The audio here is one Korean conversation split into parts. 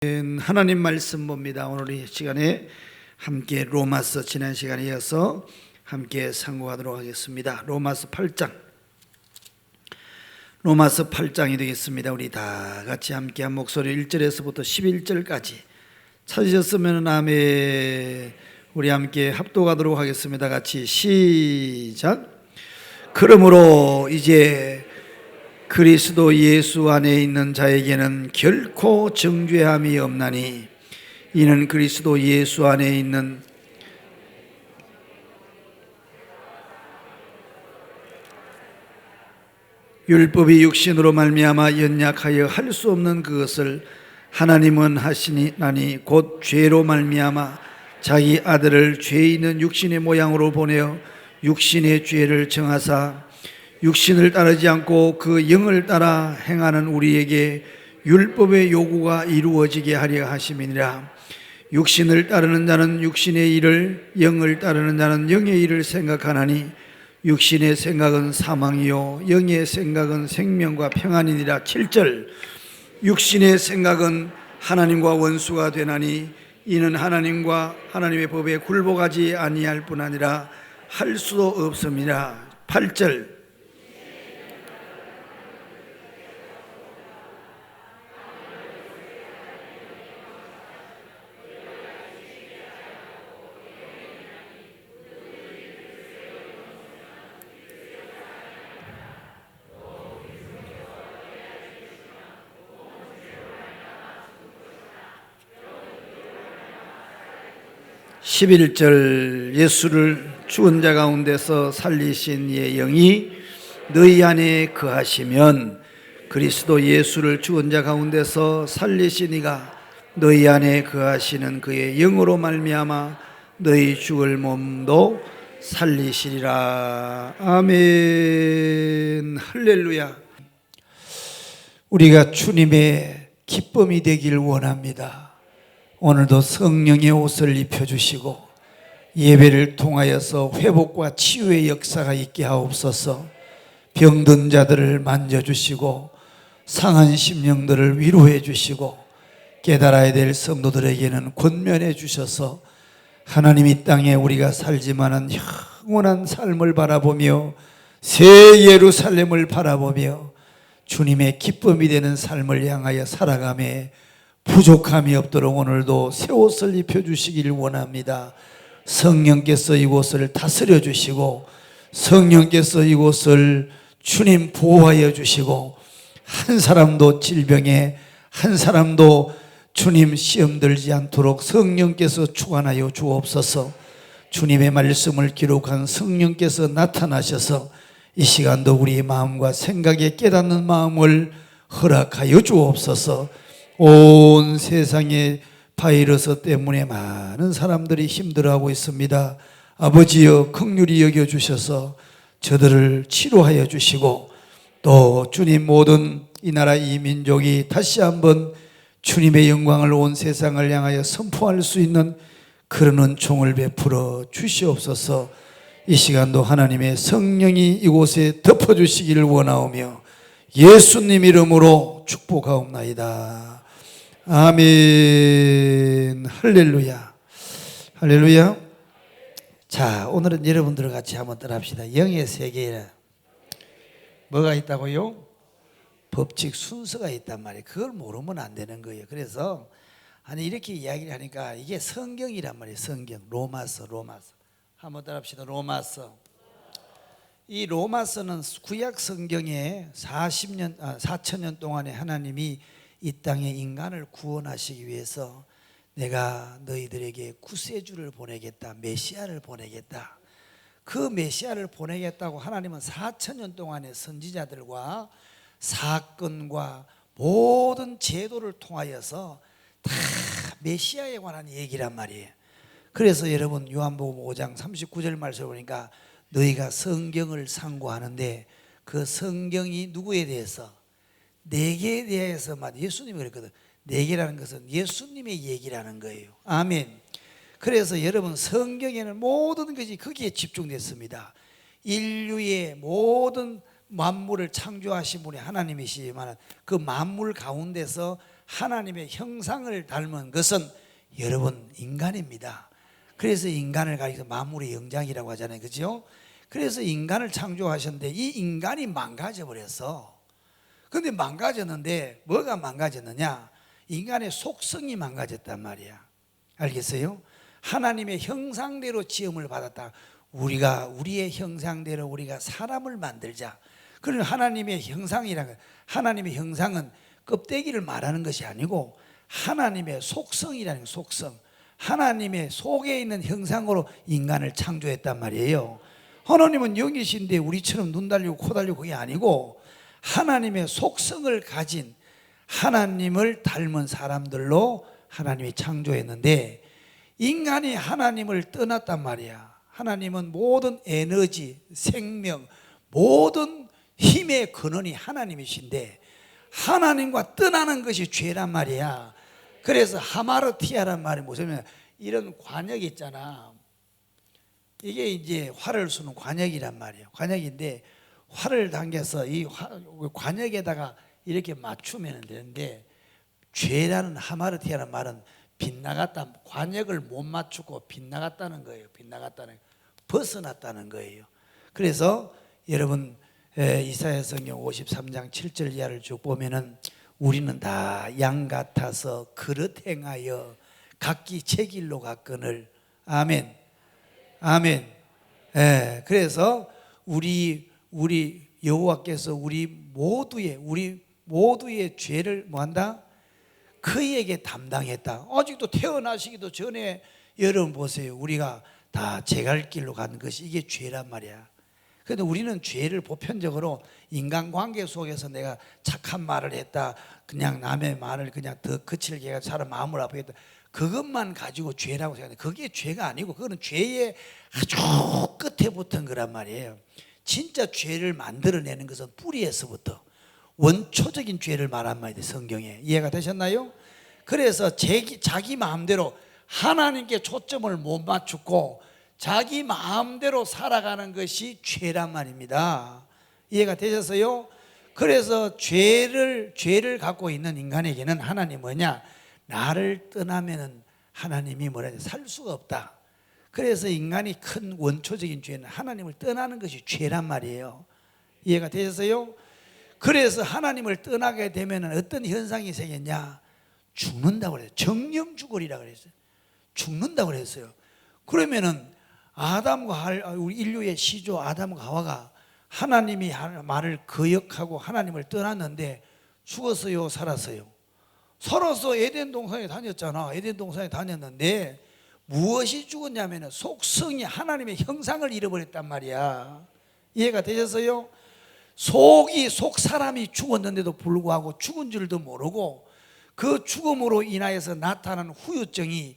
하나님 말씀 봅니다. 오늘 이 시간에 함께 로마서 지난 시간에 이어서 함께 상고하도록 하겠습니다. 로마서 8장이 되겠습니다. 우리 다 같이 함께 한 목소리 1절에서부터 11절까지 찾으셨으면 아멘. 우리 함께 합독하도록 하겠습니다. 같이 시작. 그러므로 이제 그리스도 예수 안에 있는 자에게는 결코 정죄함이 없나니 이는 그리스도 예수 안에 있는 율법이 육신으로 말미암아 연약하여 할 수 없는 그것을 하나님은 하시나니 곧 죄로 말미암아 자기 아들을 죄 있는 육신의 모양으로 보내어 육신의 죄를 정하사 육신을 따르지 않고 그 영을 따라 행하는 우리에게 율법의 요구가 이루어지게 하려 하심이니라. 육신을 따르는 자는 육신의 일을, 영을 따르는 자는 영의 일을 생각하나니 육신의 생각은 사망이요 영의 생각은 생명과 평안이니라. 7절. 육신의 생각은 하나님과 원수가 되나니 이는 하나님의 법에 굴복하지 아니할 뿐 아니라 할 수도 없음이라. 8절. 십 11절. 예수를 죽은 자 가운데서 살리신 이의 영이 너희 안에 거하시면 그리스도 예수를 죽은 자 가운데서 살리신 이가 너희 안에 거하시는 그의 영으로 말미암아 너희 죽을 몸도 살리시리라. 아멘. 할렐루야. 우리가 주님의 기쁨이 되길 원합니다. 오늘도 성령의 옷을 입혀주시고 예배를 통하여서 회복과 치유의 역사가 있게 하옵소서. 병든 자들을 만져주시고 상한 심령들을 위로해 주시고 깨달아야 될 성도들에게는 권면해 주셔서 하나님 이 땅에 우리가 살지만은 영원한 삶을 바라보며 새 예루살렘을 바라보며 주님의 기쁨이 되는 삶을 향하여 살아가며 부족함이 없도록 오늘도 새 옷을 입혀주시길 원합니다. 성령께서 이곳을 다스려 주시고 성령께서 이곳을 주님 보호하여 주시고 한 사람도 질병에 한 사람도 주님 시험 들지 않도록 성령께서 주관하여 주옵소서. 주님의 말씀을 기록한 성령께서 나타나셔서 이 시간도 우리의 마음과 생각에 깨닫는 마음을 허락하여 주옵소서. 온 세상에 바이러스 때문에 많은 사람들이 힘들어하고 있습니다. 아버지여 긍휼히 여겨주셔서 저들을 치료하여 주시고 또 주님 모든 이 나라 이 민족이 다시 한번 주님의 영광을 온 세상을 향하여 선포할 수 있는 그런 은총을 베풀어 주시옵소서. 이 시간도 하나님의 성령이 이곳에 덮어주시기를 원하오며 예수님 이름으로 축복하옵나이다. 아멘. 할렐루야. 할렐루야. 자, 오늘은 여러분들과 같이 한번 떠납시다. 영의 세계에 뭐가 있다고요? 법칙 순서가 있단 말이에요. 그걸 모르면 안 되는 거예요. 그래서 아니 이렇게 이야기를 하니까 이게 성경이란 말이에요. 성경. 로마서. 한번 따라합시다. 로마서. 이 로마서는 구약 성경에 4,000년 동안에 하나님이 이 땅에 인간을 구원하시기 위해서 내가 너희들에게 구세주를 보내겠다, 메시아를 보내겠다. 그 메시아를 보내겠다고 하나님은 4,000년 동안의 선지자들과 사건과 모든 제도를 통하여서 다 메시아에 관한 얘기란 말이에요. 그래서 여러분 요한복음 5장 39절 말씀을 보니까 너희가 성경을 상고하는데 그 성경이 누구에 대해서? 내게에 대해서만. 예수님이 그랬거든. 내게라는 것은 예수님의 얘기라는 거예요. 아멘. 그래서 여러분 성경에는 모든 것이 거기에 집중됐습니다. 인류의 모든 만물을 창조하신 분이 하나님이시지만 그 만물 가운데서 하나님의 형상을 닮은 것은 여러분 인간입니다. 그래서 인간을 가리켜 만물의 영장이라고 하잖아요, 그죠? 그래서 인간을 창조하셨는데 이 인간이 망가져 버렸어. 근데 망가졌는데 뭐가 망가졌느냐? 인간의 속성이 망가졌단 말이야. 알겠어요? 하나님의 형상대로 지음을 받았다. 우리가 우리의 형상대로 우리가 사람을 만들자. 그러면 하나님의 형상이라는, 하나님의 형상은 껍데기를 말하는 것이 아니고 하나님의 속성이라는, 속성, 하나님의 속에 있는 형상으로 인간을 창조했단 말이에요. 하나님은 영이신데 우리처럼 눈 달리고 코 달리고 그게 아니고 하나님의 속성을 가진, 하나님을 닮은 사람들로 하나님이 창조했는데 인간이 하나님을 떠났단 말이야. 하나님은 모든 에너지, 생명, 모든 힘의 근원이 하나님이신데 하나님과 떠나는 것이 죄란 말이야. 그래서 하마르티아란 말이 뭐냐면 이런 관역이 있잖아. 이게 이제 활을 쏘는 관역이란 말이에요. 관역인데 활을 당겨서 이 관역에다가 이렇게 맞추면 되는데, 죄라는 하마르티아라는 말은 빗나갔다, 관역을 못 맞추고 빗나갔다는 거예요. 빗나갔다는, 벗어났다는 거예요. 그래서 여러분 이사야 성경 53장 7절 이하를 쭉 보면은 우리는 다 양 같아서 그릇 행하여 각기 제 길로 갔거늘. 아멘. 아멘. 예, 그래서 우리 여호와께서 우리 모두의 죄를 뭐한다? 그에게 담당했다. 아직도 태어나시기도 전에 여러분 보세요. 우리가 다 제 갈 길로 간 것이 이게 죄란 말이야. 그런데 우리는 죄를 보편적으로 인간관계 속에서 내가 착한 말을 했다, 그냥 남의 말을 그냥 더 거칠게 해서 사람 마음을 아프게 했다, 그것만 가지고 죄라고 생각해. 그게 죄가 아니고 그거는 죄의 아주 끝에 붙은 거란 말이에요. 진짜 죄를 만들어내는 것은 뿌리에서부터 원초적인 죄를 말한 말이에요, 성경에. 이해가 되셨나요? 그래서 자기 마음대로 하나님께 초점을 못 맞추고 자기 마음대로 살아가는 것이 죄란 말입니다. 이해가 되셨어요? 그래서 죄를 갖고 있는 인간에게는 하나님 뭐냐? 나를 떠나면은 하나님이 뭐라 살 수가 없다. 그래서 인간이 큰 원초적인 죄는 하나님을 떠나는 것이 죄란 말이에요. 이해가 되셨어요? 그래서 하나님을 떠나게 되면 어떤 현상이 생겼냐? 죽는다고 그랬어요. 정령죽으리라고 그랬어요. 죽는다고 그랬어요. 그러면은 우리 인류의 시조 아담과 하와가 하나님이 말을 거역하고 하나님을 떠났는데 죽었어요, 살았어요? 살아서 에덴 동산에 다녔잖아. 에덴 동산에 다녔는데 무엇이 죽었냐면 속성이 하나님의 형상을 잃어버렸단 말이야. 이해가 되셨어요? 속 사람이 죽었는데도 불구하고 죽은 줄도 모르고 그 죽음으로 인하여서 나타나는 후유증이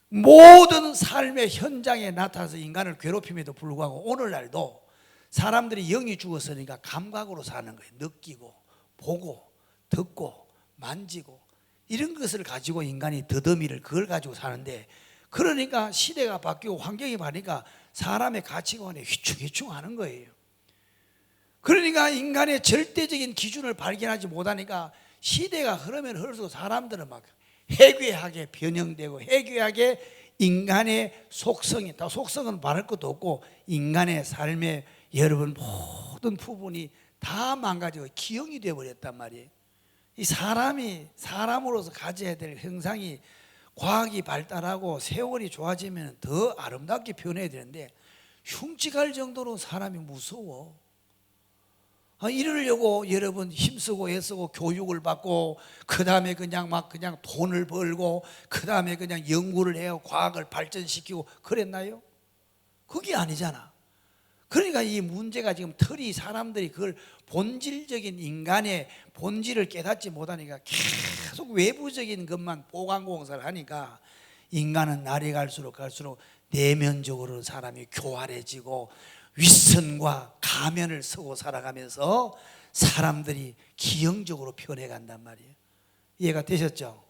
모든 삶의 현장에 나타나서 인간을 괴롭힘에도 불구하고 오늘날도 사람들이 영이 죽었으니까 감각으로 사는 거예요. 느끼고 보고 듣고 만지고 이런 것을 가지고 인간이 더더미를 그걸 가지고 사는데, 그러니까 시대가 바뀌고 환경이 바뀌니까 사람의 가치관이 휘충휘충하는 거예요. 그러니까 인간의 절대적인 기준을 발견하지 못하니까 시대가 흐르면 흐를수록 사람들은 막 해괴하게 변형되고 해괴하게 인간의 속성은 말할 것도 없고 인간의 삶의 여러분 모든 부분이 다 망가지고 기형이 되어버렸단 말이에요. 이 사람으로서 가져야 될 형상이 과학이 발달하고 세월이 좋아지면 더 아름답게 변해야 되는데 흉측할 정도로 사람이 무서워. 이러려고 여러분 힘쓰고 애쓰고 교육을 받고 그 다음에 그냥 돈을 벌고 그 다음에 그냥 연구를 해요. 과학을 발전시키고 그랬나요? 그게 아니잖아. 그러니까 이 문제가 지금 사람들이 그걸 본질적인 인간의 본질을 깨닫지 못하니까 계속 외부적인 것만 보강공사를 하니까 인간은 날이 갈수록 내면적으로 사람이 교활해지고 윗선과 가면을 쓰고 살아가면서 사람들이 기형적으로 변해간단 말이에요. 이해가 되셨죠?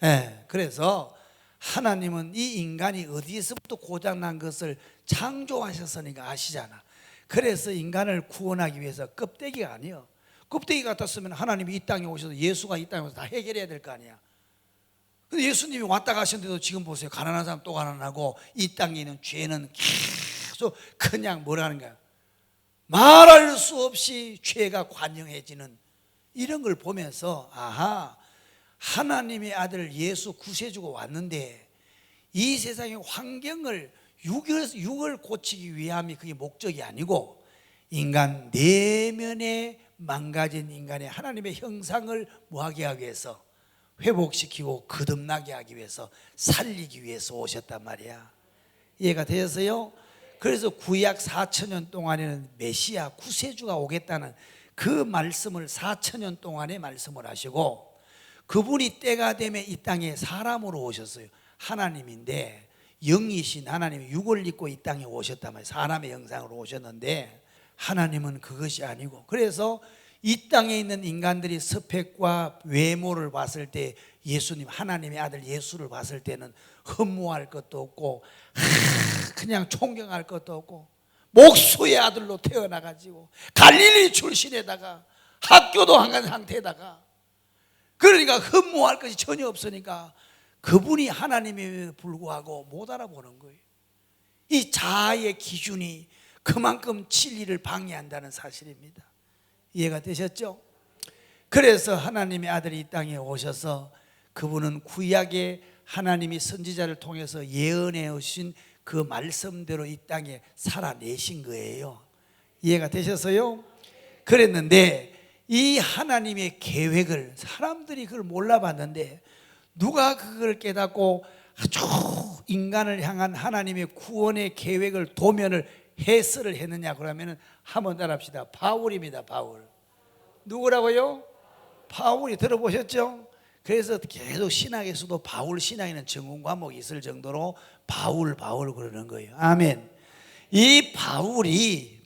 네, 그래서 하나님은 이 인간이 어디에서부터 고장난 것을 창조하셨으니까 아시잖아. 그래서 인간을 구원하기 위해서 껍데기가 아니에요. 껍데기 같았으면 하나님이 이 땅에 오셔서 예수가 이 땅에 오셔서 다 해결해야 될 거 아니야. 근데 예수님이 왔다 가셨는데도 지금 보세요. 가난한 사람 또 가난하고 이 땅에 있는 죄는 계속 그냥 뭐라는 거야. 말할 수 없이 죄가 관영해지는 이런 걸 보면서 아하, 하나님의 아들 예수 구세주가 왔는데 이 세상의 환경을 육을 고치기 위함이 그게 목적이 아니고 인간 내면에 망가진 인간의 하나님의 형상을 뭐하게 하기 위해서 회복시키고 거듭나게 하기 위해서 살리기 위해서 오셨단 말이야. 이해가 되셨어요? 그래서 구약 4,000년 동안에는 메시아 구세주가 오겠다는 그 말씀을 4,000년 동안에 말씀을 하시고 그분이 때가 되면 이 땅에 사람으로 오셨어요. 하나님인데 영이신 하나님이 육을 입고 이 땅에 오셨단 말이에요. 사람의 형상으로 오셨는데 하나님은 그것이 아니고 그래서 이 땅에 있는 인간들이 스펙과 외모를 봤을 때 예수님 하나님의 아들 예수를 봤을 때는 흠모할 것도 없고 그냥 존경할 것도 없고 목수의 아들로 태어나가지고 갈릴리 출신에다가 학교도 안 간 상태에다가 그러니까 흠모할 것이 전혀 없으니까 그분이 하나님임에도 불구하고 못 알아보는 거예요. 이 자아의 기준이 그만큼 진리를 방해한다는 사실입니다. 이해가 되셨죠? 그래서 하나님의 아들이 이 땅에 오셔서 그분은 구약의 하나님이 선지자를 통해서 예언해 오신 그 말씀대로 이 땅에 살아내신 거예요. 이해가 되셨어요? 그랬는데 이 하나님의 계획을 사람들이 그걸 몰라봤는데 누가 그걸 깨닫고 아주 인간을 향한 하나님의 구원의 계획을 도면을 해설을 했느냐 그러면 한번 따라합시다. 바울입니다. 바울. 누구라고요? 바울이. 들어보셨죠? 그래서 계속 신학에서도 바울 신학에는 전공 과목이 있을 정도로 바울 그러는 거예요. 아멘. 이 바울이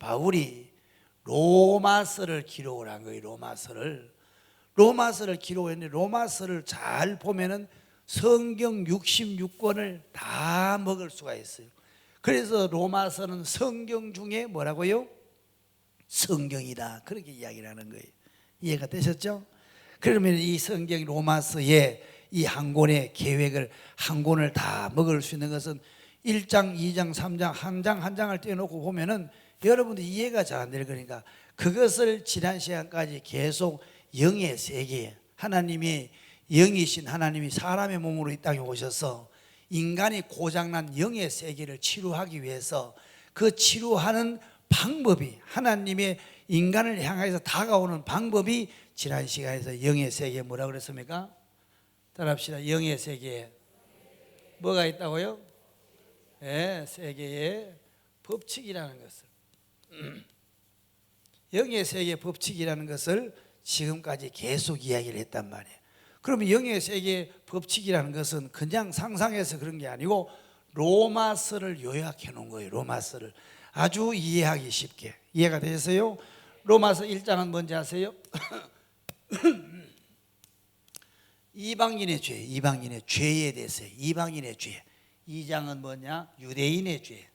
로마서를 기록을 한 거예요. 로마서를 기록했는데 로마서를 잘 보면은 성경 66권을 다 먹을 수가 있어요. 그래서 로마서는 성경 중에 뭐라고요? 성경이다. 그렇게 이야기를 하는 거예요. 이해가 되셨죠? 그러면 이 성경 로마서의 이 한 권의 계획을 한 권을 다 먹을 수 있는 것은 1장, 2장, 3장 한 장을 떼어놓고 보면은 여러분들 이해가 잘 안 될 거니까 그것을 지난 시간까지 계속 영의 세계, 하나님이 영이신 하나님이 사람의 몸으로 이 땅에 오셔서 인간이 고장난 영의 세계를 치료하기 위해서 그 치료하는 방법이 하나님의 인간을 향해서 다가오는 방법이 지난 시간에서 영의 세계에 뭐라 그랬습니까? 따라합시다. 영의 세계에 뭐가 있다고요? 네, 세계의 법칙이라는 것을 영의 세계의 법칙이라는 것을 지금까지 계속 이야기를 했단 말이에요. 그러면 영의 세계의 법칙이라는 것은 그냥 상상해서 그런 게 아니고 로마서를 요약해 놓은 거예요. 로마서를 아주 이해하기 쉽게. 이해가 되셨어요? 로마서 1장은 뭔지 아세요? 이방인의 죄에 대해서 이방인의 죄. 2장은 뭐냐? 유대인의 죄.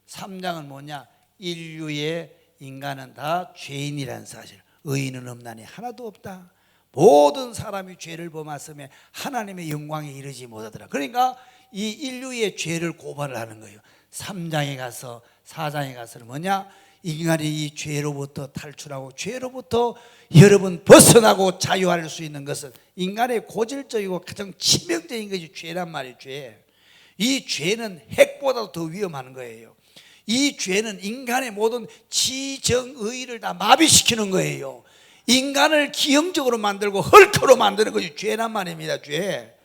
3장은 뭐냐? 인류의 인간은 다 죄인이라는 사실. 의인은 없나니 하나도 없다. 모든 사람이 죄를 범했으며 하나님의 영광에 이르지 못하더라. 그러니까 이 인류의 죄를 고발을 하는 거예요. 3장에 가서 4장에 가서는 뭐냐? 인간이 이 죄로부터 탈출하고 죄로부터 여러분 벗어나고 자유할 수 있는 것은 인간의 고질적이고 가장 치명적인 것이 죄란 말이에요. 죄. 이 죄는 핵보다도 더 위험한 거예요. 이 죄는 인간의 모든 지정의를 다 마비시키는 거예요. 인간을 기형적으로 만들고 헐크로 만드는 것이 죄란 말입니다. 죄.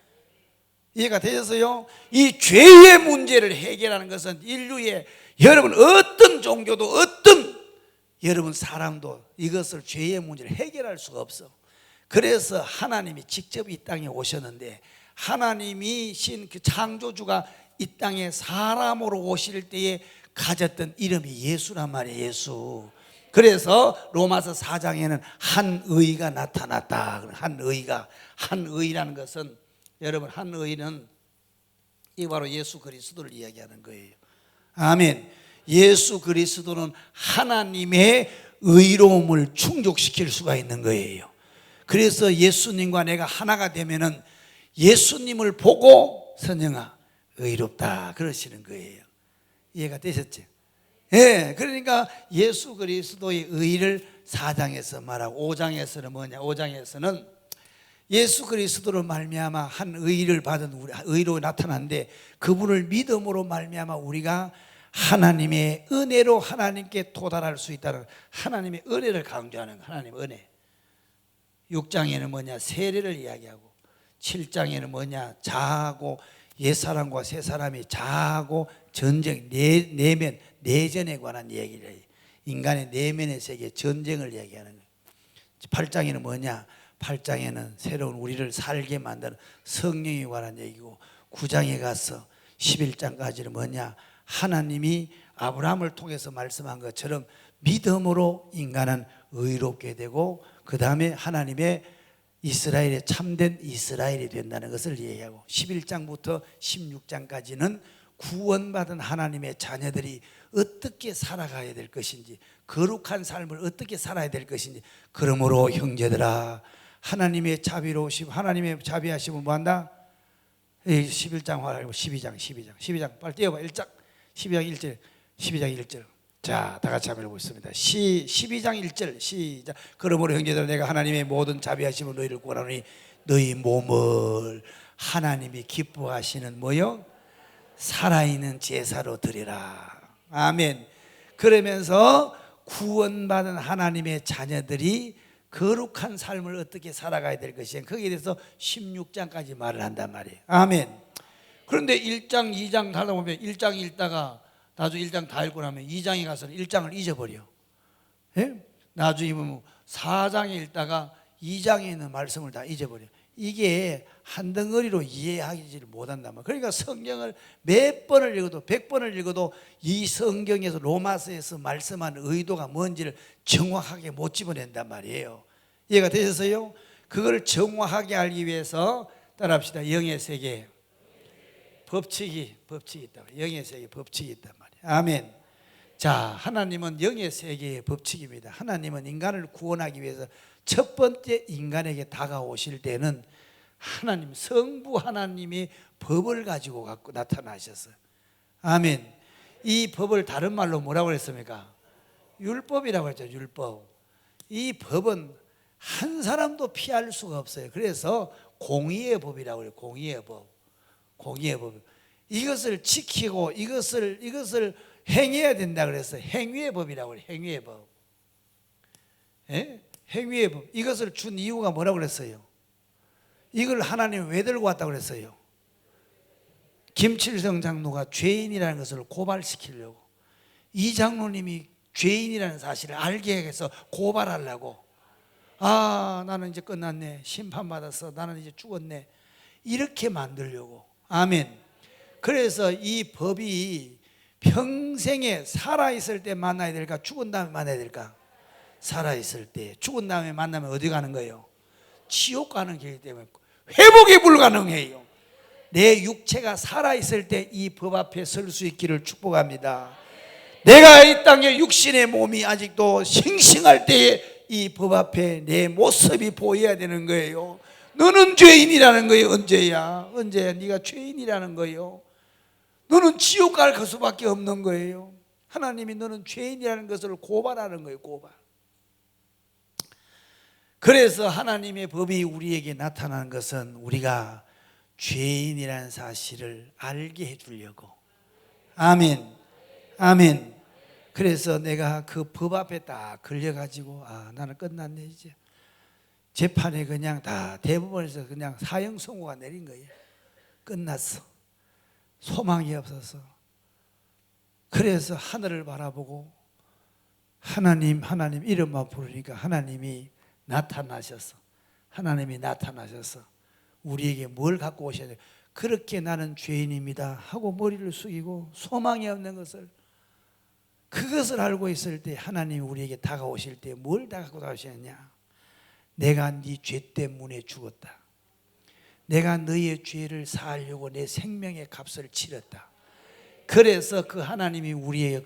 이해가 되셨어요? 이 죄의 문제를 해결하는 것은 인류의 여러분 어떤 종교도 어떤 여러분 사람도 이것을 죄의 문제를 해결할 수가 없어. 그래서 하나님이 직접 이 땅에 오셨는데 하나님이신 그 창조주가 이 땅에 사람으로 오실 때에 가졌던 이름이 예수란 말이에요. 예수. 그래서 로마서 4장에는 한 의가 나타났다. 한 의라는 것은 여러분 한 의는 이 바로 예수 그리스도를 이야기하는 거예요. 아멘. 예수 그리스도는 하나님의 의로움을 충족시킬 수가 있는 거예요. 그래서 예수님과 내가 하나가 되면은 예수님을 보고 선영아 의롭다 그러시는 거예요. 이해가 되셨죠? 예, 그러니까 예수 그리스도의 의를 4장에서 말하고 5장에서는 뭐냐? 5장에서는 예수 그리스도로 말미암아 한 의를 받은 우리 의로 나타났는데 그분을 믿음으로 말미암아 우리가 하나님의 은혜로 하나님께 도달할 수 있다는 하나님의 은혜를 강조하는 하나님의 은혜. 6장에는 뭐냐? 세례를 이야기하고 7장에는 뭐냐? 자하고 옛사람과 새사람이 자하고 전쟁, 내면, 내전에 관한 얘기를 해요. 인간의 내면의 세계, 전쟁을 얘기하는 거예요. 8장에는 뭐냐? 8장에는 새로운 우리를 살게 만드는 성령에 관한 얘기고 9장에 가서 11장까지는 뭐냐? 하나님이 아브라함을 통해서 말씀한 것처럼 믿음으로 인간은 의롭게 되고 그 다음에 하나님의 이스라엘의 참된 이스라엘이 된다는 것을 얘기하고 11장부터 16장까지는 구원받은 하나님의 자녀들이 어떻게 살아가야 될 것인지 거룩한 삶을 어떻게 살아야 될 것인지 그러므로 형제들아 하나님의 자비로우심 하나님의 자비하심은 뭐한다? 11장 말고 12장 빨리 띄워봐. 1장 12장 1절 12장 1절 자, 다 같이 한번 해보겠습니다. 12장 1절 시작. 그러므로 형제들아 내가 하나님의 모든 자비하심을 너희를 구하노니 너희 몸을 하나님이 기뻐하시는 뭐요? 살아있는 제사로 드리라. 아멘. 그러면서 구원받은 하나님의 자녀들이 거룩한 삶을 어떻게 살아가야 될 것이냐 거기에 대해서 16장까지 말을 한단 말이에요. 아멘. 그런데 1장 2장 가다 보면 1장 읽다가 나중에 1장 다 읽고 나면 2장에 가서는 1장을 잊어버려. 예? 나중에 보면 4장에 읽다가 2장에 있는 말씀을 다 잊어버려. 이게 한 덩어리로 이해하지를 못한단 말이야. 그러니까 성경을 몇 번을 읽어도 100번을 읽어도 이 성경에서 로마서에서 말씀한 의도가 뭔지를 정확하게 못 집어낸단 말이에요. 이해가 되셨어요? 그걸 정확하게 알기 위해서 따라합시다. 영의 세계 법칙이 있다. 영의 세계 법칙이 있단 말이에요. 아멘. 자, 하나님은 영의 세계의 법칙입니다. 하나님은 인간을 구원하기 위해서 첫 번째 인간에게 다가오실 때는 하나님 성부 하나님이 법을 가지고 나타나셨어요. 아멘. 이 법을 다른 말로 뭐라고 그랬습니까? 율법이라고 했죠. 율법. 이 법은 한 사람도 피할 수가 없어요. 그래서 공의의 법이라고 해요. 공의의 법. 공의의 법. 이것을 지키고 이것을 행해야 된다 그래서 행위의 법이라고 해요. 행위의 법. 예? 행위의 법. 이것을 준 이유가 뭐라고 그랬어요? 이걸 하나님 왜 들고 왔다고 그랬어요? 김칠성 장로가 죄인이라는 것을 고발시키려고. 이 장로님이 죄인이라는 사실을 알게 해서 고발하려고. 아, 나는 이제 끝났네. 심판받았어. 나는 이제 죽었네. 이렇게 만들려고. 아멘. 그래서 이 법이 평생에 살아있을 때 만나야 될까? 죽은 다음에 만나야 될까? 살아있을 때. 죽은 다음에 만나면 어디 가는 거예요? 지옥 가는 길이기 때문에 회복이 불가능해요. 내 육체가 살아있을 때 이 법 앞에 설 수 있기를 축복합니다. 내가 이 땅에 육신의 몸이 아직도 싱싱할 때에 이 법 앞에 내 모습이 보여야 되는 거예요. 너는 죄인이라는 거예요. 언제야 네가 죄인이라는 거예요. 너는 지옥 갈 수밖에 없는 거예요. 하나님이 너는 죄인이라는 것을 고발하는 거예요. 고발. 그래서 하나님의 법이 우리에게 나타나는 것은 우리가 죄인이라는 사실을 알게 해주려고. 아멘. 아멘. 그래서 내가 그 법 앞에 딱 걸려가지고 아, 나는 끝났네 이제. 재판에 그냥 다 대법원에서 그냥 사형 선고가 내린 거예요. 끝났어. 소망이 없어서. 그래서 하늘을 바라보고 하나님 이름만 부르니까 하나님이 나타나셔서 우리에게 뭘 갖고 오셔야 돼요? 그렇게 나는 죄인입니다 하고 머리를 숙이고 소망이 없는 것을 그것을 알고 있을 때 하나님이 우리에게 다가오실 때 뭘 갖고 다가오시느냐? 내가 네 죄 때문에 죽었다. 내가 너의 죄를 사하려고 내 생명의 값을 치렀다. 그래서 그 하나님이 우리에게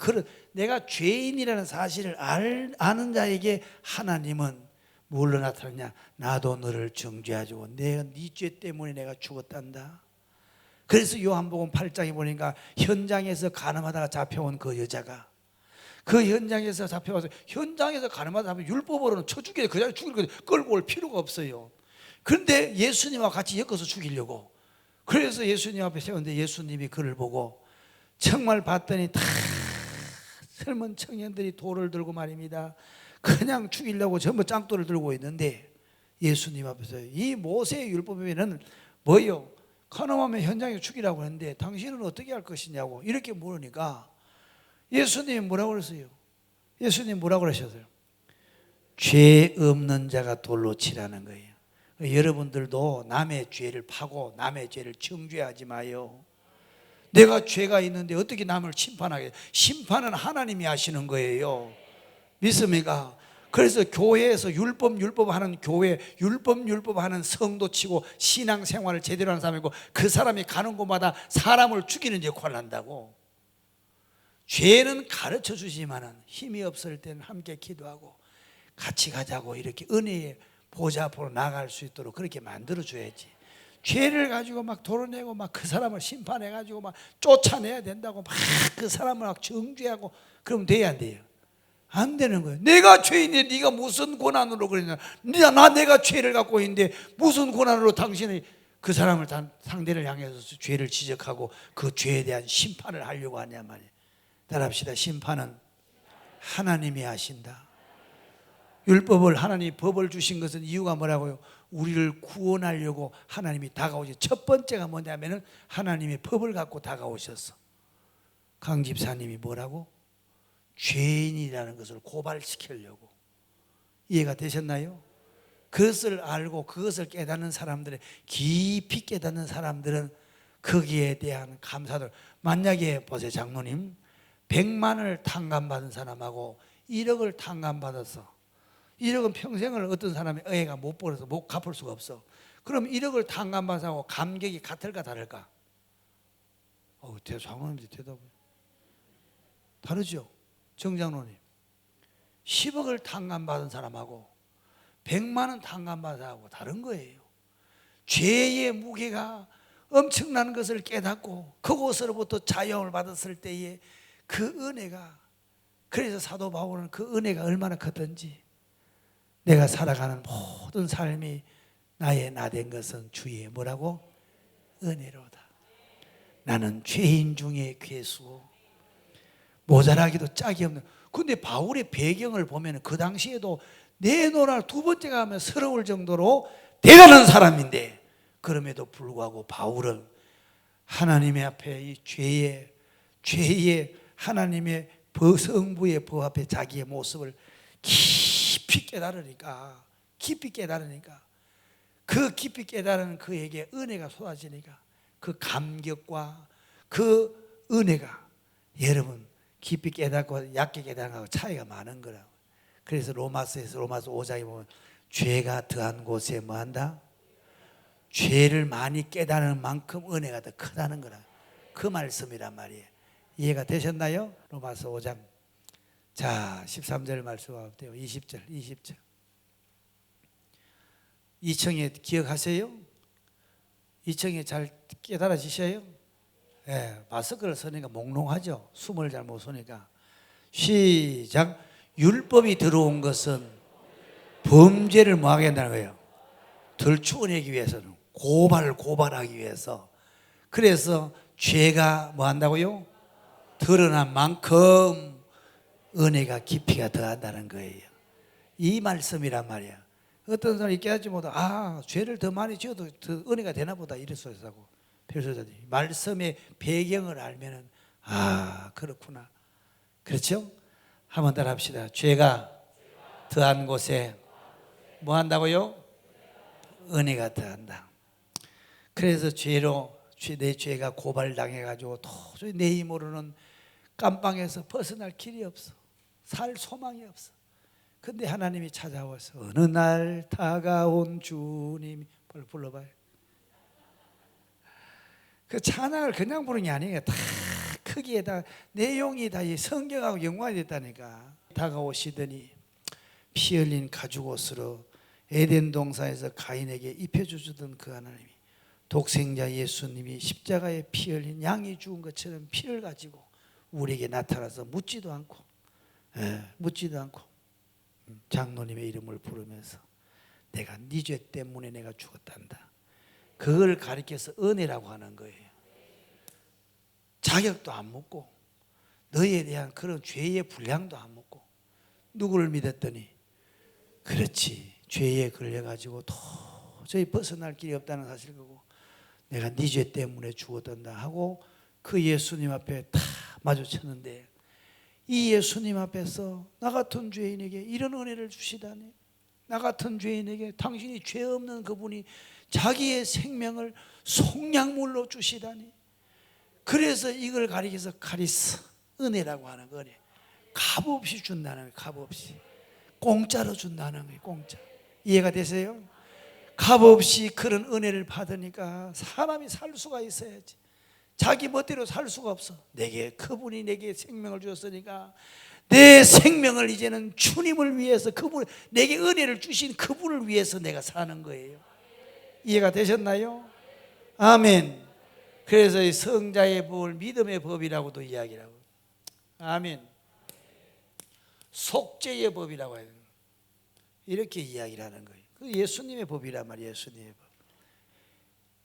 내가 죄인이라는 사실을 아는 자에게 하나님은 뭘로 나타났냐? 나도 너를 정죄하고 내가 네 죄 때문에 내가 죽었단다. 그래서 요한복음 8장에 보니까 현장에서 간음하다가 잡혀온 그 여자가 그 현장에서 잡혀와서 현장에서 간음하다 잡히면 율법으로는 쳐 죽여야 그 자리에 죽일 거 끌고 올 필요가 없어요. 그런데 예수님과 같이 엮어서 죽이려고 그래서 예수님 앞에 세웠는데 예수님이 그를 보고 정말 봤더니 다 젊은 청년들이 돌을 들고 말입니다. 그냥 죽이려고 전부 짱돌을 들고 있는데 예수님 앞에서 이 모세의 율법에는 뭐요? 간음하면 현장에 죽이라고 했는데 당신은 어떻게 할 것이냐고 이렇게 물으니까 예수님이 뭐라고 그랬어요? 예수님 뭐라고 그러셨어요? 죄 없는 자가 돌로 치라는 거예요. 여러분들도 남의 죄를 파고 남의 죄를 정죄하지 마요. 내가 죄가 있는데 어떻게 남을 심판하게? 심판은 하나님이 하시는 거예요. 믿습니까? 그래서 교회에서 율법 하는 교회, 율법 하는 성도 치고 신앙생활을 제대로 하는 사람이고 그 사람이 가는 곳마다 사람을 죽이는 역할을 한다고. 죄는 가르쳐 주지만은 힘이 없을 때는 함께 기도하고 같이 가자고 이렇게 은혜의 보좌 앞으로 나갈 수 있도록 그렇게 만들어 줘야지. 죄를 가지고 막 도려내고 막 그 사람을 심판해 가지고 막 쫓아내야 된다고 막 그 사람을 막 정죄하고 그러면 돼야 안 돼요? 안 되는 거예요. 내가 죄인인데 네가 무슨 권한으로 그러냐? 내가 죄를 갖고 있는데 무슨 권한으로 당신이 그 사람을 상대를 향해서 죄를 지적하고 그 죄에 대한 심판을 하려고 하냐 말이에요. 따라합시다. 심판은 하나님이 하신다. 율법을 하나님이 법을 주신 것은 이유가 뭐라고요? 우리를 구원하려고 하나님이 다가오셨어요. 첫 번째가 뭐냐면은 하나님이 법을 갖고 다가오셨어. 강 집사님이 뭐라고? 죄인이라는 것을 고발시키려고. 이해가 되셨나요? 그것을 알고 그것을 깨닫는 사람들의 깊이 깨닫는 사람들은 거기에 대한 감사들. 만약에 보세요, 장로님 100만을 탕감받은 사람하고 1억을 탕감받았어. 1억은 평생을 어떤 사람이 애가 못 벌어서 못 갚을 수가 없어. 그럼 1억을 탕감받은 사람하고 감격이 같을까 다를까? 장로님이 대답을 다르죠. 정장로님 10억을 탕감받은 사람하고 100만원 탕감받은 사람하고 다른 거예요. 죄의 무게가 엄청난 것을 깨닫고 그곳으로부터 자유함을 받았을 때에 그 은혜가, 그래서 사도 바울은 그 은혜가 얼마나 컸던지, 내가 살아가는 모든 삶이 나의 나된 것은 주의 뭐라고? 은혜로다. 나는 죄인 중에 괴수고 모자라기도 짝이 없는. 근데 바울의 배경을 보면 그 당시에도 내노라 두 번째가 하면 서러울 정도로 대단한 사람인데, 그럼에도 불구하고 바울은 하나님의 앞에 이 죄의 하나님의 성부의 법 앞에 자기의 모습을 깊이 깨달으니까 그 깊이 깨달은 그에게 은혜가 쏟아지니까 그 감격과 그 은혜가, 여러분 깊이 깨닫고 얕게 깨닫는 거하고 차이가 많은 거라고. 그래서 로마서 5장에 보면 죄가 더한 곳에 뭐한다? 죄를 많이 깨닫는 만큼 은혜가 더 크다는 거라. 그 말씀이란 말이에요. 이해가 되셨나요? 로마서 5장. 자, 13절 말씀하세요. 20절. 2청에 기억하세요? 2청에 잘 깨달아지셔요? 예, 마스크를 쓰니까 몽롱하죠. 숨을 잘 못 쉬니까. 시작. 율법이 들어온 것은 범죄를 뭐 하게 한다는 거예요? 덜추어내기 위해서는, 고발하기 위해서. 그래서 죄가 뭐 한다고요? 드러난 만큼 은혜가 깊이가 더한다는 거예요. 이 말씀이란 말이야. 어떤 사람이 깨닫지 못하고 죄를 더 많이 지어도 더 은혜가 되나 보다 이랬었다고. 별소자들이 말씀의 배경을 알면은 그렇구나. 그렇죠? 한번 따라 합시다. 죄가 더한 곳에 뭐 한다고요? 은혜가 더한다. 그래서 내 죄가 고발당해가지고 도저히 내 힘으로는 깜빵에서 벗어날 길이 없어. 살 소망이 없어. 근데 하나님이 찾아와서 어느 날 다가온 주님, 불러봐요. 그 찬양을 그냥 부르는 게 아니에요. 다 그 크기에 다 내용이 다 이 성경하고 연관이 됐다니까. 다가오시더니 피 흘린 가죽옷으로 에덴 동산에서 가인에게 입혀주시던 그 하나님이 독생자 예수님이 십자가에 피 흘린 양이 죽은 것처럼 피를 가지고 우리에게 나타나서 묻지도 않고 장로님의 이름을 부르면서 내가 네 죄 때문에 내가 죽었단다. 그걸 가리켜서 은혜라고 하는 거예요. 자격도 안 묻고 너희에 대한 그런 죄의 분량도 안 묻고 누구를 믿었더니 그렇지 죄에 걸려가지고 도저히 벗어날 길이 없다는 사실 거고 내가 네 죄 때문에 죽었단다 하고 그 예수님 앞에 다 마주쳤는데 이 예수님 앞에서 나 같은 죄인에게 이런 은혜를 주시다니, 나 같은 죄인에게 당신이 죄 없는 그분이 자기의 생명을 속량물로 주시다니. 그래서 이걸 가리켜서 카리스, 은혜라고 하는 거. 은혜. 값없이 준다는 거예요. 값없이 공짜로 준다는 거예요. 공짜. 이해가 되세요? 값없이 그런 은혜를 받으니까 사람이 살 수가 있어야지. 자기 멋대로 살 수가 없어. 그분이 내게 생명을 주었으니까 내 생명을 이제는 주님을 위해서, 그분 내게 은혜를 주신 그분을 위해서 내가 사는 거예요. 이해가 되셨나요? 아멘. 그래서 이 성자의 법을 믿음의 법이라고도 이야기를 하고, 아멘. 속죄의 법이라고 해요. 이렇게 이야기를 하는 거예요. 그 예수님의 법이란 말이에요. 예수님의 법.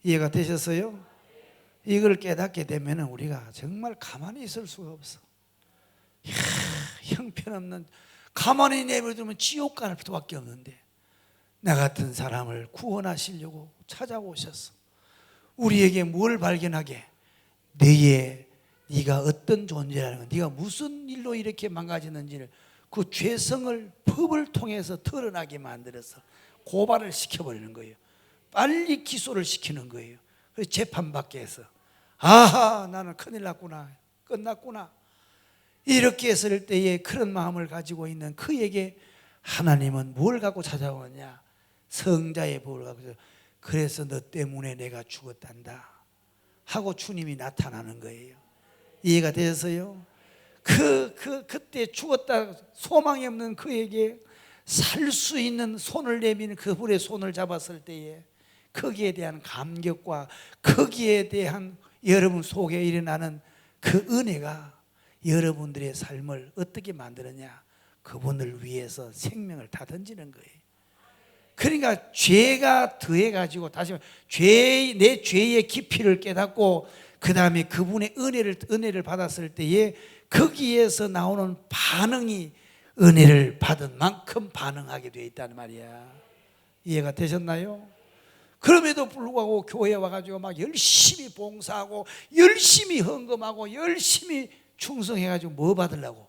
이해가 되셨어요? 이걸 깨닫게 되면 우리가 정말 가만히 있을 수가 없어. 형편없는, 가만히 내버려두면 지옥 갈 수밖에 없는데 나 같은 사람을 구원하시려고 찾아오셨어. 우리에게 뭘 발견하게? 네가 어떤 존재라는 거, 네가 무슨 일로 이렇게 망가지는지를, 그 죄성을 법을 통해서 드러나게 만들어서 고발을 시켜버리는 거예요. 빨리 기소를 시키는 거예요. 그래서 재판받게 해서 아하, 나는 큰일 났구나, 끝났구나, 이렇게 했을 때에 그런 마음을 가지고 있는 그에게 하나님은 뭘 갖고 찾아오느냐? 성자의 법을 갖고. 그래서 너 때문에 내가 죽었단다 하고 주님이 나타나는 거예요. 이해가 되셨어요? 그때 죽었다 소망이 없는 그에게 살 수 있는 손을 내미는 그분의 손을 잡았을 때에 거기에 대한 감격과 거기에 대한 여러분 속에 일어나는 그 은혜가 여러분들의 삶을 어떻게 만드느냐? 그분을 위해서 생명을 다 던지는 거예요. 그러니까 죄가 더해가지고 다시 내 죄의 깊이를 깨닫고 그 다음에 그분의 은혜를 받았을 때에 거기에서 나오는 반응이 은혜를 받은 만큼 반응하게 되어 있다는 말이야. 이해가 되셨나요? 그럼에도 불구하고 교회에 와가지고 막 열심히 봉사하고 열심히 헌금하고 열심히 충성해가지고 뭐 받으려고?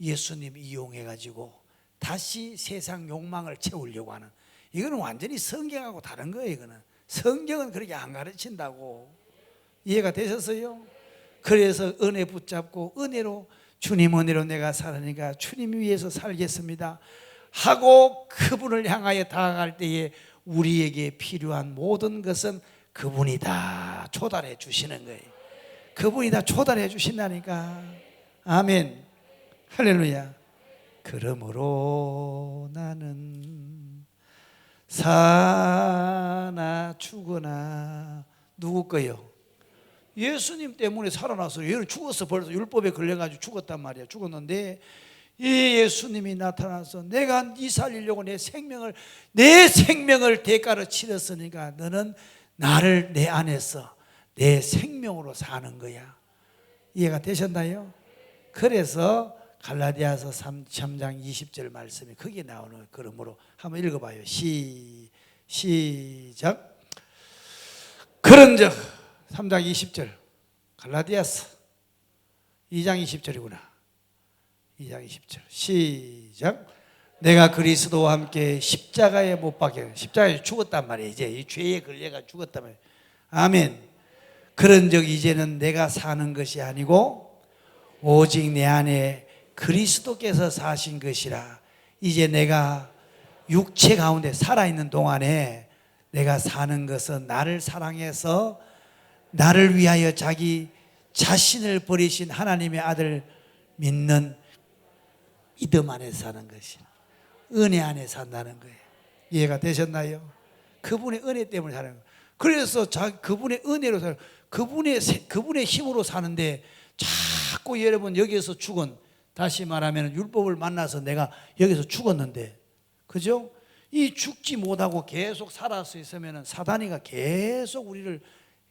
예수님 이용해가지고 다시 세상 욕망을 채우려고 하는, 이거는 완전히 성경하고 다른 거예요. 이거는 성경은 그렇게 안 가르친다고. 이해가 되셨어요? 그래서 은혜 붙잡고 은혜로, 주님 은혜로 내가 살으니까 주님 위해서 살겠습니다 하고 그분을 향하여 다가갈 때에 우리에게 필요한 모든 것은 그분이 다 조달해 주시는 거예요. 그분이 다 조달해 주신다니까. 아멘. 할렐루야. 그러므로 나는 사나 죽으나, 누구 거요? 예수님 때문에 살아났어요. 얘는 죽었어. 벌써 율법에 걸려가지고 죽었단 말이야. 죽었는데 이 예수님이 나타나서 내가 네 살리려고 내 생명을 대가로 치렀으니까 너는 나를 내 안에서 내 생명으로 사는 거야. 이해가 되셨나요? 그래서 갈라디아서 3장 20절 말씀이 거기에 나오는 거예요. 그러므로 한번 읽어봐요. 시작. 그런즉 3장 20절, 갈라디아서 2장 20절이구나. 2장 20절 시작. 내가 그리스도와 함께 십자가에 못 박혀, 십자가에 죽었단 말이에요. 이제 이 죄에 걸려가 죽었단 말이에요. 아멘. 그런즉 이제는 내가 사는 것이 아니고 오직 내 안에 그리스도께서 사신 것이라. 이제 내가 육체 가운데 살아있는 동안에 내가 사는 것은 나를 사랑해서 나를 위하여 자기 자신을 버리신 하나님의 아들 믿는 믿음 안에 사는 것이야. 은혜 안에 산다는 거예요. 이해가 되셨나요? 그분의 은혜 때문에 사는 거예요. 그래서 그분의 은혜로 사는, 그분의 힘으로 사는데 자꾸 여러분 여기에서 죽은, 다시 말하면 율법을 만나서 내가 여기서 죽었는데, 그죠? 이 죽지 못하고 계속 살아 있으면 사단이가 계속 우리를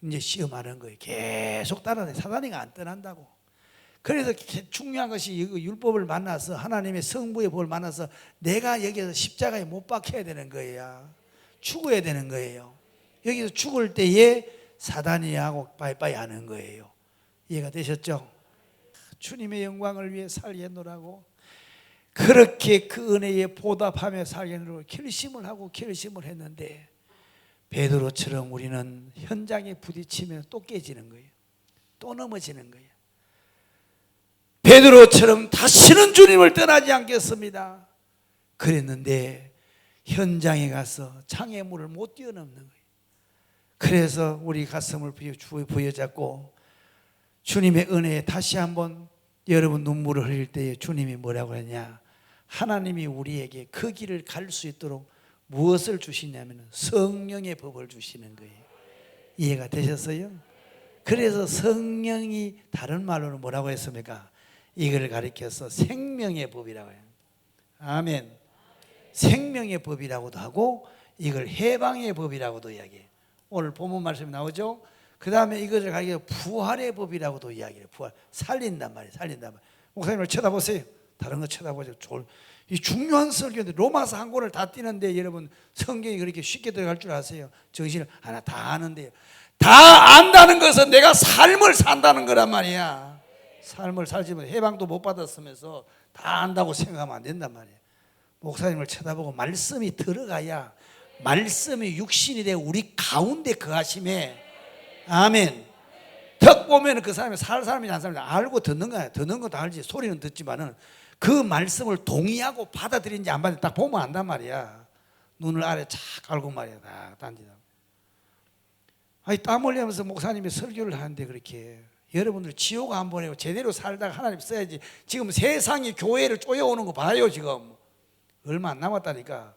이제 시험하는 거예요. 계속 따라다니. 사단이가 안 떠난다고. 그래서 중요한 것이 율법을 만나서 하나님의 성부의 법을 만나서 내가 여기서 십자가에 못 박혀야 되는 거예요. 죽어야 되는 거예요. 여기서 죽을 때에 사단이 하고 빠이빠이 하는 거예요. 이해가 되셨죠? 주님의 영광을 위해 살겠노라고 그렇게 그 은혜에 보답하며 살겠노라고 결심을 하고 결심을 했는데, 베드로처럼 우리는 현장에 부딪히면 또 깨지는 거예요. 또 넘어지는 거예요. 베드로처럼 다시는 주님을 떠나지 않겠습니다 그랬는데 현장에 가서 장애물을 못 뛰어넘는 거예요. 그래서 우리 가슴을 부여잡고 주님의 은혜에 다시 한번 여러분 눈물을 흘릴 때에 주님이 뭐라고 하냐, 하나님이 우리에게 그 길을 갈 수 있도록 무엇을 주시냐면 성령의 법을 주시는 거예요. 이해가 되셨어요? 그래서 성령이 다른 말로는 뭐라고 했습니까? 이걸 가리켜서 생명의 법이라고 해요. 아멘. 생명의 법이라고도 하고 이걸 해방의 법이라고도 이야기해요. 오늘 본문 말씀이 나오죠. 그 다음에 이것을 가리켜 부활의 법이라고도 이야기해요. 부활, 살린단 말이에요. 살린단 말이에요. 목사님을 쳐다보세요. 다른 거 쳐다보죠. 이 중요한 설교인데 로마서 한 권을 다 띄는데 여러분 성경이 그렇게 쉽게 들어갈 줄 아세요? 정신을 하나 다 아는데요. 다 안다는 것은 내가 삶을 산다는 거란 말이야. 삶을 살지만 해방도 못 받았으면서 다 안다고 생각하면 안 된단 말이야. 목사님을 쳐다보고 말씀이 들어가야 말씀이 육신이 되어 우리 가운데 거하심에, 아멘. 덕 보면 그 사람이 살 사람이지 안 사람인지 알고 듣는 거야. 듣는 것도 알지. 소리는 듣지만은 그 말씀을 동의하고 받아들인지 안 받는지 딱 보면 안단 말이야. 눈을 아래 착 깔고 말이야. 딱 단지다. 아니 땀 흘리면서 목사님이 설교를 하는데 그렇게 여러분들 지옥 안 보내고 제대로 살다가 하나님 써야지. 지금 세상이 교회를 쪼여오는 거 봐요. 지금 얼마 안 남았다니까.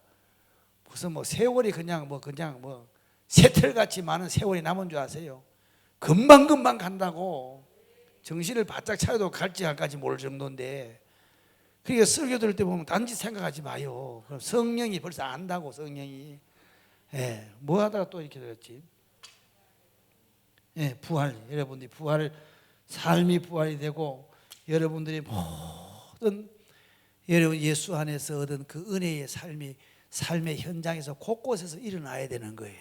무슨 뭐 세월이 그냥 새털같이 많은 세월이 남은 줄 아세요? 금방금방 간다고. 정신을 바짝 차려도 갈지 안 갈지 모를 정도인데, 그러니까 설교 들을 때 보면 단지 생각하지 마요. 그럼 성령이 벌써 안다고. 성령이 뭐 하다가 또 이렇게 되었지? 부활. 여러분들이 부활을, 삶이 부활이 되고 여러분들이 모든 여러분 예수 안에서 얻은 그 은혜의 삶의 현장에서 곳곳에서 일어나야 되는 거예요.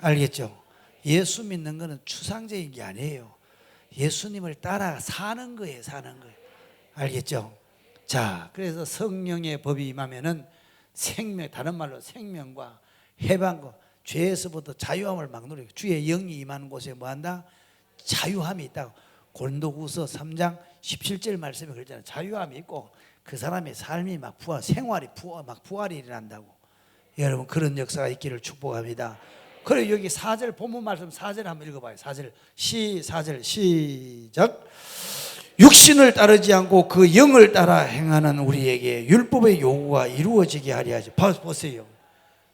알겠죠? 예수 믿는 거는 추상적인 게 아니에요. 예수님을 따라 사는 거예요. 사는 거예요. 알겠죠? 자, 그래서 성령의 법이 임하면은 생명, 다른 말로 생명과 해방과 죄에서부터 자유함을 막 누리고, 주의 영이 임하는 곳에 뭐한다? 자유함이 있다고. 고린도후서 3장 17절 말씀에 그러잖아요. 자유함이 있고 그 사람의 삶이 막 부활이 일어난다고. 여러분 그런 역사가 있기를 축복합니다. 그리고 여기 4절 본문 말씀 4절 한번 읽어봐요. 4절 시작. 육신을 따르지 않고 그 영을 따라 행하는 우리에게 율법의 요구가 이루어지게 하려 하지. 보세요.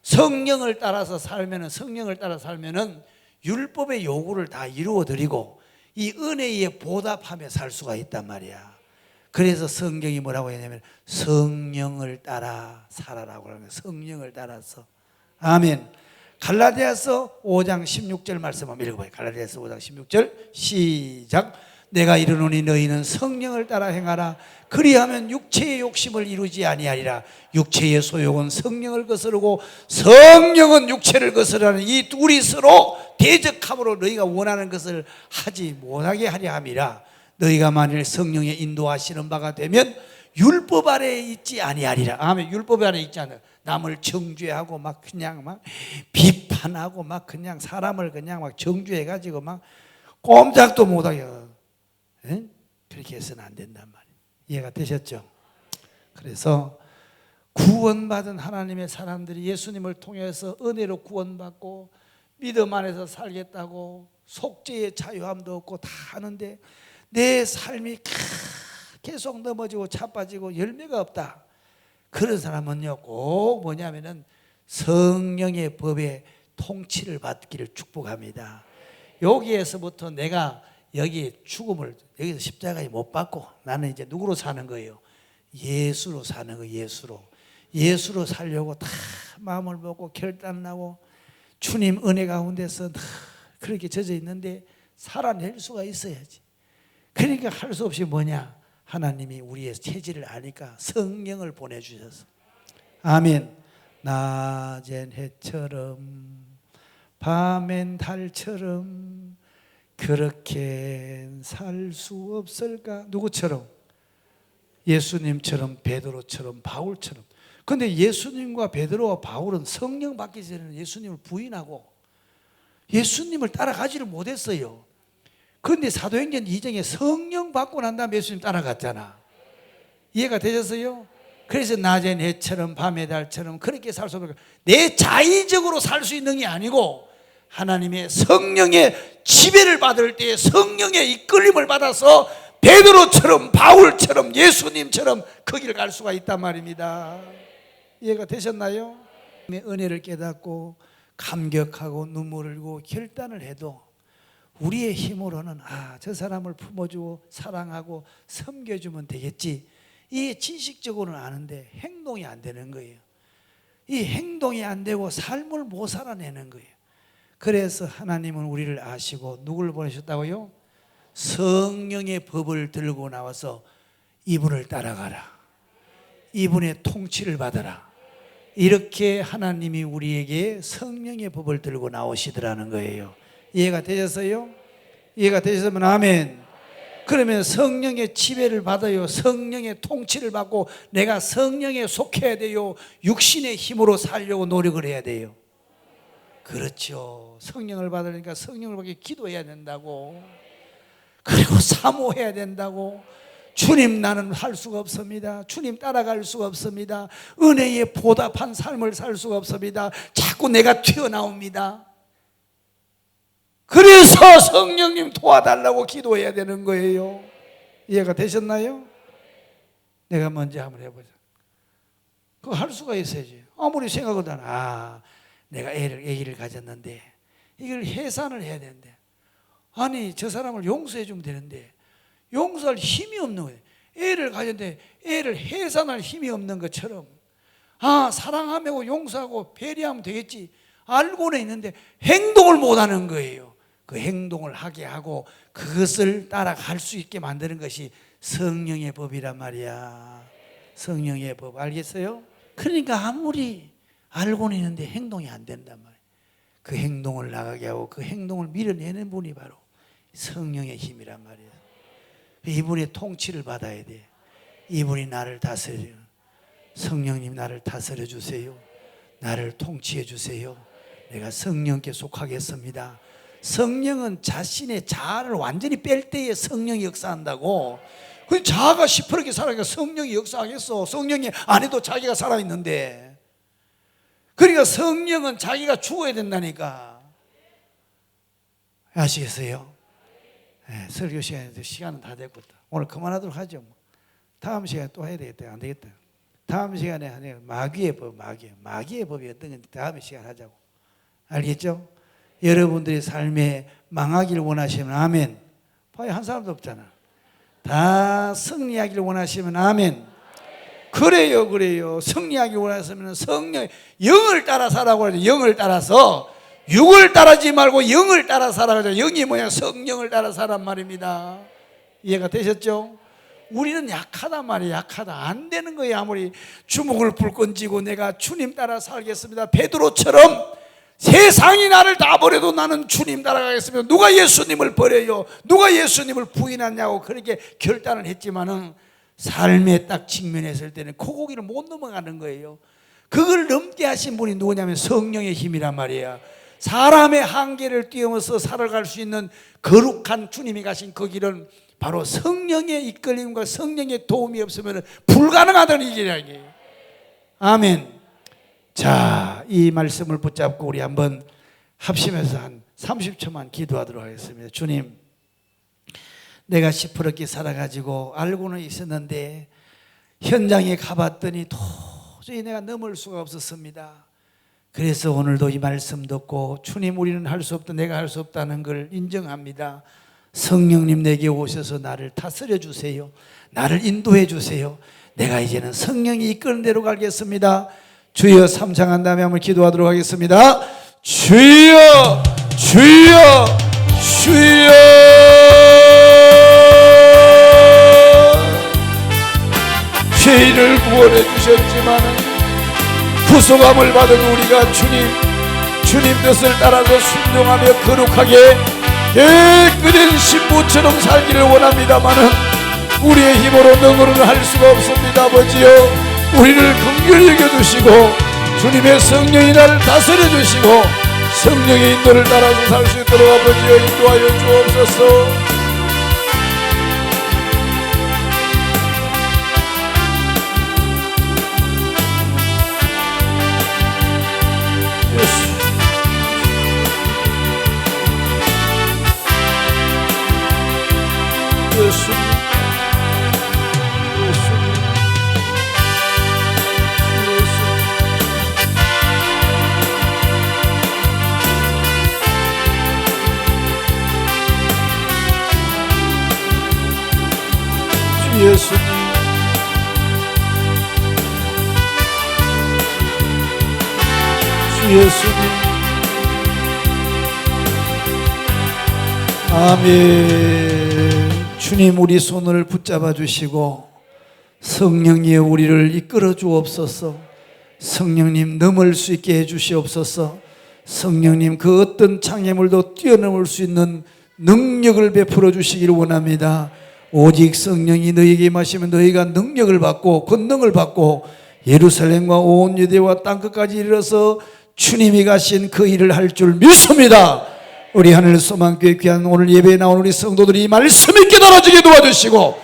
성령을 따라 살면은 율법의 요구를 다 이루어 드리고 이 은혜에 보답하며 살 수가 있단 말이야. 그래서 성경이 뭐라고 했냐면 성령을 따라 살아라고 하는 거예요. 성령을 따라서. 아멘. 갈라디아서 5장 16절 말씀 한번 읽어봐요. 갈라디아서 5장 16절 시작. 내가 이르노니 너희는 성령을 따라 행하라. 그리하면 육체의 욕심을 이루지 아니하리라. 육체의 소욕은 성령을 거스르고 성령은 육체를 거스르는 이 둘이 서로 대적함으로 너희가 원하는 것을 하지 못하게 하려 함이라. 너희가 만일 성령의 인도하시는 바가 되면 율법 아래에 있지 아니하리라. 아멘. 율법 아래에 있지 않아. 남을 정죄하고 막 그냥 막 비판하고 막 그냥 사람을 그냥 막 정죄해가지고 막 꼼짝도 못하게 그렇게 해서는 안 된단 말이에요. 이해가 되셨죠? 그래서 구원받은 하나님의 사람들이 예수님을 통해서 은혜로 구원받고 믿음 안에서 살겠다고 속죄의 자유함도 없고 다 하는데 내 삶이 계속 넘어지고 자빠지고 열매가 없다. 그런 사람은요 꼭 뭐냐면은 성령의 법의 통치를 받기를 축복합니다. 여기에서부터 내가 여기 죽음을 여기서 십자가에 못 받고 나는 이제 누구로 사는 거예요? 예수로 사는 거예요. 예수로 살려고 다 마음을 먹고 결단하고 주님 은혜 가운데서 그렇게 젖어 있는데 살아낼 수가 있어야지. 그러니까 할 수 없이 뭐냐? 하나님이 우리의 체질을 아니까 성령을 보내주셔서 아멘. 낮엔 해처럼 밤엔 달처럼 그렇게 살 수 없을까? 누구처럼? 예수님처럼, 베드로처럼, 바울처럼. 그런데 예수님과 베드로와 바울은 성령 받기 전에는 예수님을 부인하고 예수님을 따라가지를 못했어요. 그런데 사도행전 2장에 성령 받고 난 다음에 예수님 따라갔잖아. 이해가 되셨어요? 그래서 낮엔 해처럼 밤의 달처럼 그렇게 살 수 없을까? 내 자의적으로 살 수 있는 게 아니고 하나님의 성령의 지배를 받을 때 성령의 이끌림을 받아서 베드로처럼 바울처럼 예수님처럼 거기를 갈 수가 있단 말입니다. 이해가 되셨나요? 은혜를 깨닫고 감격하고 눈물을 흘리고 결단을 해도 우리의 힘으로는 저 사람을 품어주고 사랑하고 섬겨주면 되겠지. 이 지식적으로는 아는데 행동이 안 되는 거예요. 이 행동이 안 되고 삶을 못 살아내는 거예요. 그래서 하나님은 우리를 아시고 누구를 보내셨다고요? 성령의 법을 들고 나와서 이분을 따라가라. 이분의 통치를 받아라. 이렇게 하나님이 우리에게 성령의 법을 들고 나오시더라는 거예요. 이해가 되셨어요? 이해가 되셨으면 아멘. 그러면 성령의 지배를 받아요. 성령의 통치를 받고 내가 성령에 속해야 돼요. 육신의 힘으로 살려고 노력을 해야 돼요. 그렇죠. 성령을 받으니까 성령을 받기 기도해야 된다고. 그리고 사모해야 된다고. 주님 나는 할 수가 없습니다. 주님 따라갈 수가 없습니다. 은혜에 보답한 삶을 살 수가 없습니다. 자꾸 내가 튀어나옵니다. 그래서 성령님 도와달라고 기도해야 되는 거예요. 이해가 되셨나요? 내가 먼저 한번 해보자. 그거 할 수가 있어야지. 아무리 생각해도 내가 아기를 가졌는데 이걸 해산을 해야 되는데 아니 저 사람을 용서해 주면 되는데 용서할 힘이 없는 거예요. 애를 가졌는데 애를 해산할 힘이 없는 것처럼 사랑하고 용서하고 배려하면 되겠지 알고는 있는데 행동을 못하는 거예요. 그 행동을 하게 하고 그것을 따라갈 수 있게 만드는 것이 성령의 법이란 말이야. 성령의 법 알겠어요? 그러니까 아무리 알고는 있는데 행동이 안 된단 말이에요. 그 행동을 나가게 하고 그 행동을 밀어내는 분이 바로 성령의 힘이란 말이에요. 이분의 통치를 받아야 돼. 이분이 나를 다스려요. 성령님 나를 다스려 주세요. 나를 통치해 주세요. 내가 성령께 속하겠습니다. 성령은 자신의 자아를 완전히 뺄 때에 성령이 역사한다고. 그 자아가 시퍼렇게 살아니까 성령이 역사하겠어. 성령이 안 해도 자기가 살아있는데. 그러니까 성령은 자기가 죽어야 된다니까. 아시겠어요? 네, 설교 시간에도 시간은 다 됐고 오늘 그만하도록 하죠. 다음 시간에 또 해야 되겠다. 안 되겠다. 다음 시간에 마귀의 법, 마귀의 법이 어떤 건지 다음 시간에 하자고. 알겠죠? 여러분들의 삶에 망하기를 원하시면 아멘. 봐요, 한 사람도 없잖아. 다 승리하기를 원하시면 아멘. 그래요. 승리하기를 원하시면 성령, 영을 따라 살라고 하죠. 영을 따라서. 육을 따르지 말고 영을 따라 살아가죠. 영이 뭐냐? 성령을 따라 살란 말입니다. 이해가 되셨죠? 우리는 약하단 말이에요. 약하다. 안 되는 거예요. 아무리 주먹을 불끈 쥐고 내가 주님 따라 살겠습니다. 베드로처럼 세상이 나를 다 버려도 나는 주님 따라가겠습니다. 누가 예수님을 버려요? 누가 예수님을 부인하냐고 그렇게 결단을 했지만은 삶에 딱 직면했을 때는 코고기를 못 넘어가는 거예요. 그걸 넘게 하신 분이 누구냐면 성령의 힘이란 말이야. 사람의 한계를 뛰어넘어서 살아갈 수 있는 거룩한 주님이 가신 그 길은 바로 성령의 이끌림과 성령의 도움이 없으면 불가능하다는 얘기예요. 아멘. 자, 이 말씀을 붙잡고 우리 한번 합심해서 한 30초만 기도하도록 하겠습니다. 주님, 내가 시퍼렇게 살아가지고 알고는 있었는데 현장에 가봤더니 도저히 내가 넘을 수가 없었습니다. 그래서 오늘도 이 말씀 듣고 주님, 우리는 할 수 없다, 내가 할 수 없다는 걸 인정합니다. 성령님 내게 오셔서 나를 다스려 주세요. 나를 인도해 주세요. 내가 이제는 성령이 이끄는 대로 가겠습니다. 주여 삼창한 다음에 한번 기도하도록 하겠습니다. 주여, 주여, 주여. 죄인을 구원해 주셨지만 구속함을 받은 우리가 주님 뜻을 따라서 순종하며 거룩하게 깨끗한 신부처럼 살기를 원합니다마는 우리의 힘으로 능으로는 할 수가 없습니다. 아버지여, 우리를 긍휼히 여겨주시고 주님의 성령이 나를 다스려 주시고 성령의 인도를 따라서 살 수 있도록 아버지여 인도하여 주옵소서. 예수님, 주 예수님, 아멘. 주님, 우리 손을 붙잡아 주시고 성령이여 우리를 이끌어 주옵소서. 성령님, 넘을 수 있게 해 주시옵소서. 성령님, 그 어떤 장애물도 뛰어넘을 수 있는 능력을 베풀어 주시기를 원합니다. 오직 성령이 너희에게 임하시면 너희가 능력을 받고 권능을 받고 예루살렘과 온 유대와 땅끝까지 이르러서 주님이 가신 그 일을 할 줄 믿습니다. 우리 하늘 소망교회 귀한 오늘 예배에 나온 우리 성도들이 이 말씀이 깨달아지게 도와주시고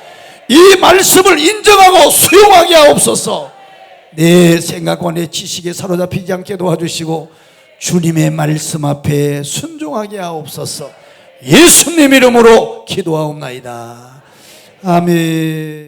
이 말씀을 인정하고 수용하게 하옵소서. 내 생각과 내 지식에 사로잡히지 않게 도와주시고 주님의 말씀 앞에 순종하게 하옵소서. 예수님 이름으로 기도하옵나이다. 아멘.